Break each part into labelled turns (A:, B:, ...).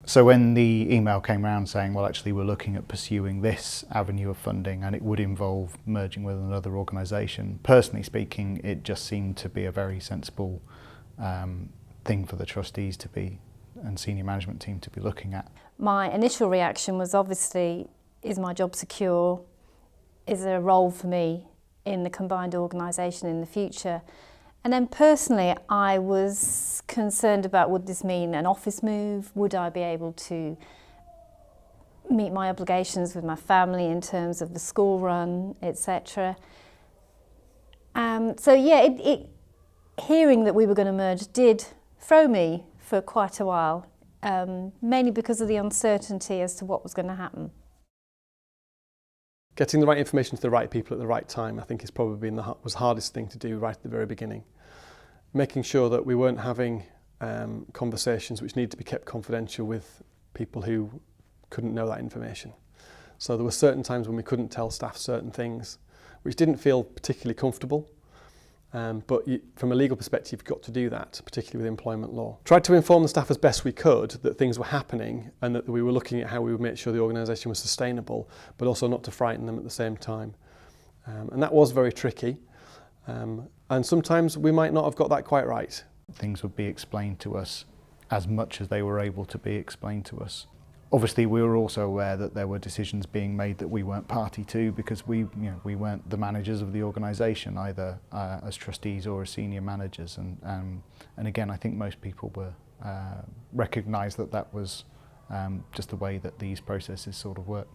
A: So when the email came around saying, well, actually we're looking at pursuing this avenue of funding and it would involve merging with another organisation, personally speaking, it just seemed to be a very sensible thing for the trustees to be and senior management team to be looking at.
B: My initial reaction was obviously, is my job secure? Is there a role for me in the combined organisation in the future? And then personally, I was concerned about, would this mean an office move? Would I be able to meet my obligations with my family in terms of the school run, etc. So yeah, hearing that we were going to merge did throw me for quite a while, mainly because of the uncertainty as to what was going to happen.
C: Getting the right information to the right people at the right time, I think, has probably been was the hardest thing to do right at the very beginning. Making sure that we weren't having conversations which need to be kept confidential with people who couldn't know that information. So there were certain times when we couldn't tell staff certain things, which didn't feel particularly comfortable. But from a legal perspective, you've got to do that, particularly with employment law. Tried to inform the staff as best we could that things were happening and that we were looking at how we would make sure the organisation was sustainable, but also not to frighten them at the same time. And that was very tricky. And sometimes we might not have got that quite right.
A: Things would be explained to us as much as they were able to be explained to us. Obviously, we were also aware that there were decisions being made that we weren't party to, because we weren't the managers of the organisation, either as trustees or as senior managers. And again, I think most people were recognised that that was just the way that these processes sort of work.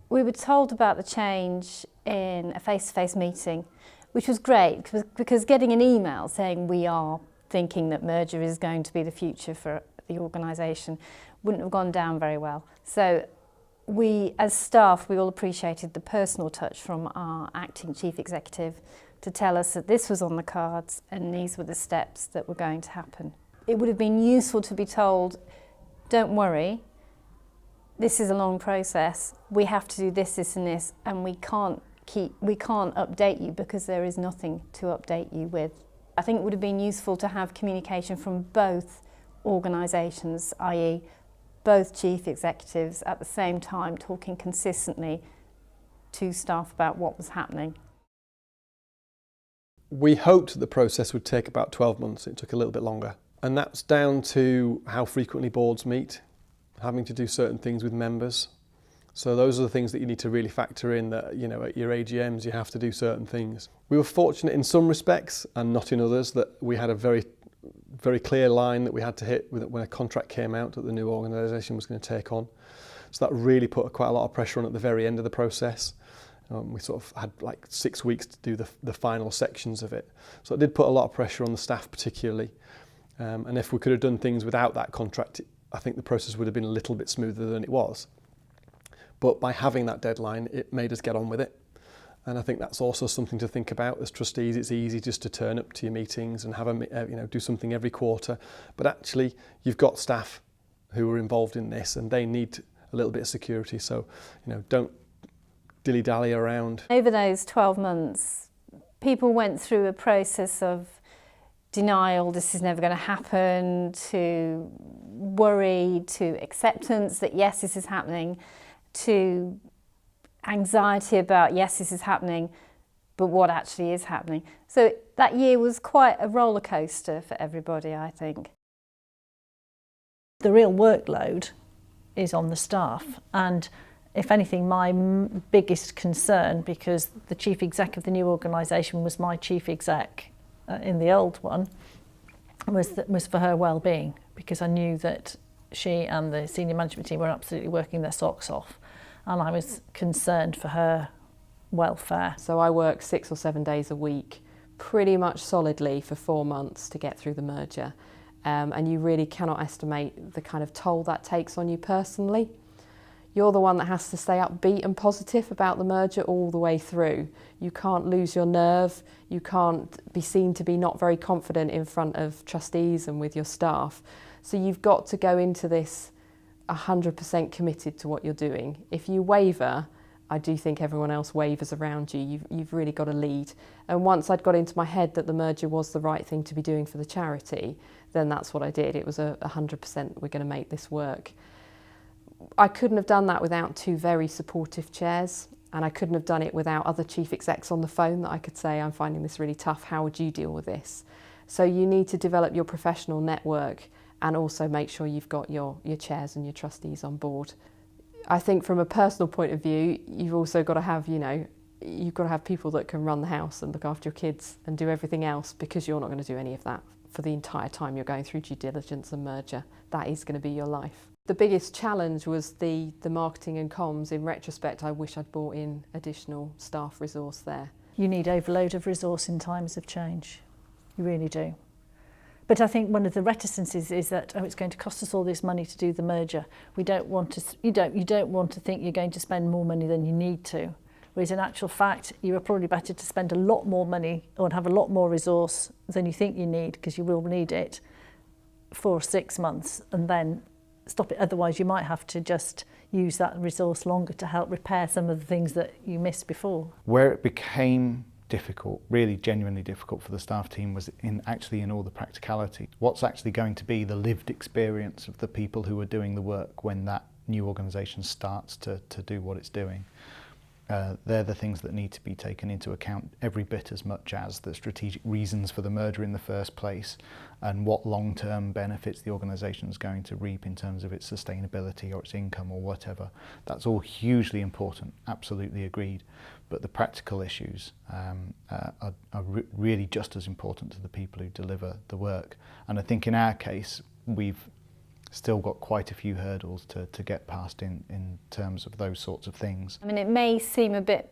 B: We were told about the change in a face-to-face meeting, which was great, because getting an email saying we are thinking that merger is going to be the future for the organisation wouldn't have gone down very well. So we, as staff, we all appreciated the personal touch from our acting chief executive to tell us that this was on the cards and these were the steps that were going to happen. It would have been useful to be told, don't worry, this is a long process, we have to do this, this and this, and we can't update you because there is nothing to update you with. I think it would have been useful to have communication from both organisations, i.e. both chief executives at the same time talking consistently to staff about what was happening.
C: We hoped the process would take about 12 months. It took a little bit longer. And that's down to how frequently boards meet, having to do certain things with members. So those are the things that you need to really factor in, that, you know, at your AGMs you have to do certain things. We were fortunate in some respects and not in others, that we had a very clear line that we had to hit when a contract came out that the new organisation was going to take on. So that really put quite a lot of pressure on at the very end of the process. We sort of had like 6 weeks to do the final sections of it. So it did put a lot of pressure on the staff particularly. And if we could have done things without that contract, I think the process would have been a little bit smoother than it was. But by having that deadline, it made us get on with it. And I think that's also something to think about as trustees. It's easy just to turn up to your meetings and have do something every quarter. But actually, you've got staff who are involved in this, and they need a little bit of security. So, don't dilly-dally around.
B: Over those 12 months, people went through a process of denial, this is never going to happen, to worry, to acceptance that yes, this is happening, to anxiety about yes, this is happening, but what actually is happening. So that year was quite a roller coaster for everybody, I think.
D: The real workload is on the staff, and if anything, my biggest concern, because the chief exec of the new organisation was my chief exec in the old one, was for her well-being, because I knew that she and the senior management team were absolutely working their socks off, and I was concerned for her welfare.
E: So I worked 6 or 7 days a week, pretty much solidly for 4 months to get through the merger. And you really cannot estimate the kind of toll that takes on you personally. You're the one that has to stay upbeat and positive about the merger all the way through. You can't lose your nerve, you can't be seen to be not very confident in front of trustees and with your staff. So you've got to go into this 100% committed to what you're doing. If you waver, I do think everyone else wavers around you. You've really got to lead. And once I'd got into my head that the merger was the right thing to be doing for the charity, then that's what I did. It was 100% we're going to make this work. I couldn't have done that without two very supportive chairs, and I couldn't have done it without other chief execs on the phone that I could say, I'm finding this really tough, how would you deal with this? So you need to develop your professional network and also make sure you've got your chairs and your trustees on board. I think from a personal point of view, you've also got to have, you've got to have people that can run the house and look after your kids and do everything else, because you're not going to do any of that for the entire time you're going through due diligence and merger. That is going to be your life. The biggest challenge was the marketing and comms. In retrospect, I wish I'd brought in additional staff resource there.
D: You need overload of resource in times of change. You really do. But I think one of the reticences is that, oh, it's going to cost us all this money to do the merger. We don't want to, you don't want to think you're going to spend more money than you need to. Whereas in actual fact, you are probably better to spend a lot more money or have a lot more resource than you think you need, because you will need it for 6 months and then stop it. Otherwise, you might have to just use that resource longer to help repair some of the things that you missed before.
A: Where it became difficult, really genuinely difficult for the staff team, was in all the practicality. What's actually going to be the lived experience of the people who are doing the work when that new organisation starts to do what it's doing? They're the things that need to be taken into account every bit as much as the strategic reasons for the merger in the first place and what long-term benefits the organisation is going to reap in terms of its sustainability or its income or whatever. That's all hugely important, absolutely agreed. But the practical issues are really just as important to the people who deliver the work. And I think in our case, we've still got quite a few hurdles to get past in terms of those sorts of things.
B: I mean, it may seem a bit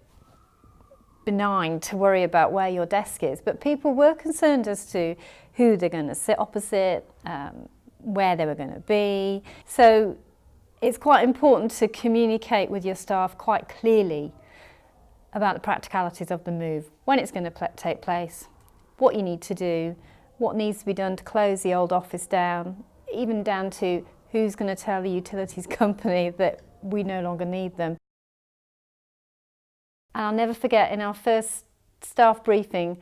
B: benign to worry about where your desk is, but people were concerned as to who they're going to sit opposite, where they were going to be. So it's quite important to communicate with your staff quite clearly about the practicalities of the move, when it's going to take place, what you need to do, what needs to be done to close the old office down, even down to who's going to tell the utilities company that we no longer need them. And I'll never forget, in our first staff briefing,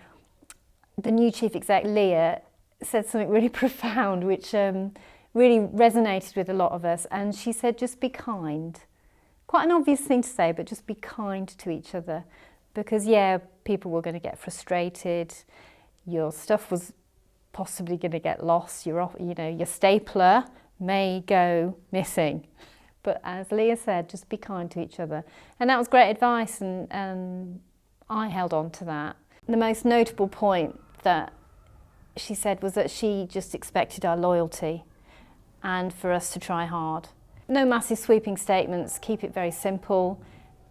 B: the new chief exec, Leah, said something really profound, which really resonated with a lot of us. And she said, just be kind. Quite an obvious thing to say, but just be kind to each other. Because, yeah, people were going to get frustrated. Your stuff was possibly going to get lost. Your stapler may go missing. But as Leah said, just be kind to each other. And that was great advice, and I held on to that. The most notable point that she said was that she just expected our loyalty and for us to try hard. No massive sweeping statements, keep it very simple.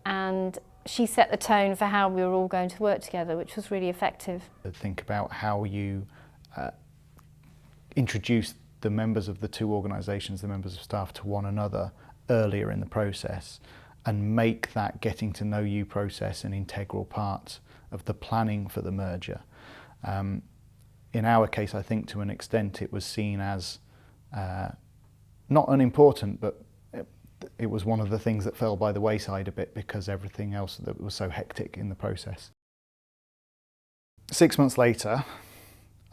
B: And she set the tone for how we were all going to work together, which was really effective.
A: Think about how you introduce the members of the two organisations, the members of staff, to one another earlier in the process, and make that getting to know you process an integral part of the planning for the merger. In our case, I think to an extent it was seen as not unimportant, but it was one of the things that fell by the wayside a bit because everything else that was so hectic in the process. 6 months later,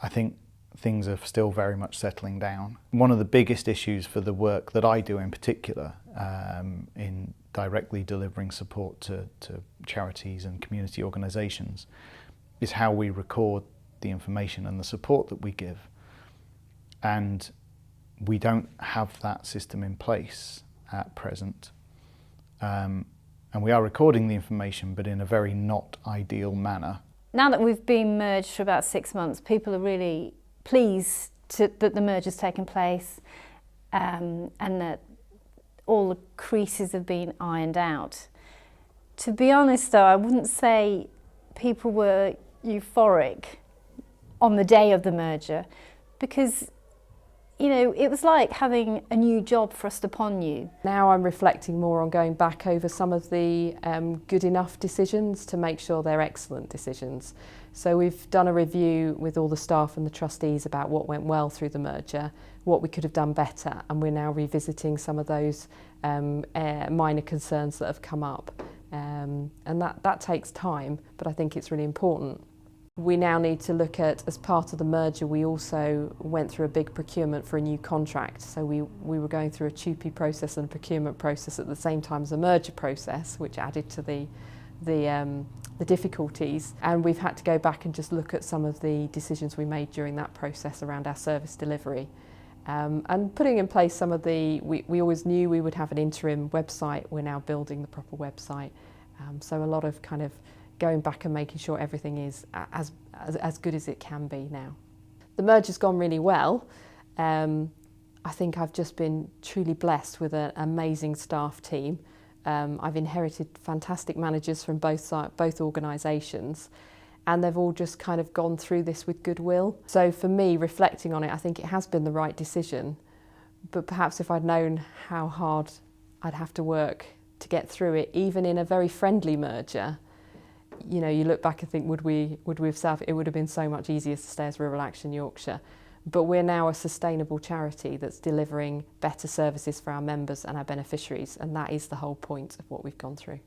A: I think things are still very much settling down. One of the biggest issues for the work that I do in particular, in directly delivering support to charities and community organisations, is how we record the information and the support that we give. And we don't have that system in place at present. And we are recording the information, but in a very not ideal manner.
B: Now that we've been merged for about 6 months, people are really pleased that the merger's taken place, and that all the creases have been ironed out. To be honest though, I wouldn't say people were euphoric on the day of the merger, because it was like having a new job thrust upon you.
E: Now I'm reflecting more on going back over some of the good enough decisions to make sure they're excellent decisions. So we've done a review with all the staff and the trustees about what went well through the merger, what we could have done better, and we're now revisiting some of those minor concerns that have come up. And that takes time, but I think it's really important. We now need to look at, as part of the merger, we also went through a big procurement for a new contract. So we were going through a TUPE process and a procurement process at the same time as a merger process, which added to the difficulties. And we've had to go back and just look at some of the decisions we made during that process around our service delivery. And putting in place some of we always knew we would have an interim website. We're now building the proper website. So a lot of kind of going back and making sure everything is as good as it can be now. The merger's gone really well. I think I've just been truly blessed with an amazing staff team. I've inherited fantastic managers from both organisations, and they've all just kind of gone through this with goodwill. So for me, reflecting on it, I think it has been the right decision, but perhaps if I'd known how hard I'd have to work to get through it, even in a very friendly merger, you know, you look back and think, would we have staffed? It would have been so much easier to stay as Rural Action Yorkshire. But we're now a sustainable charity that's delivering better services for our members and our beneficiaries, and that is the whole point of what we've gone through.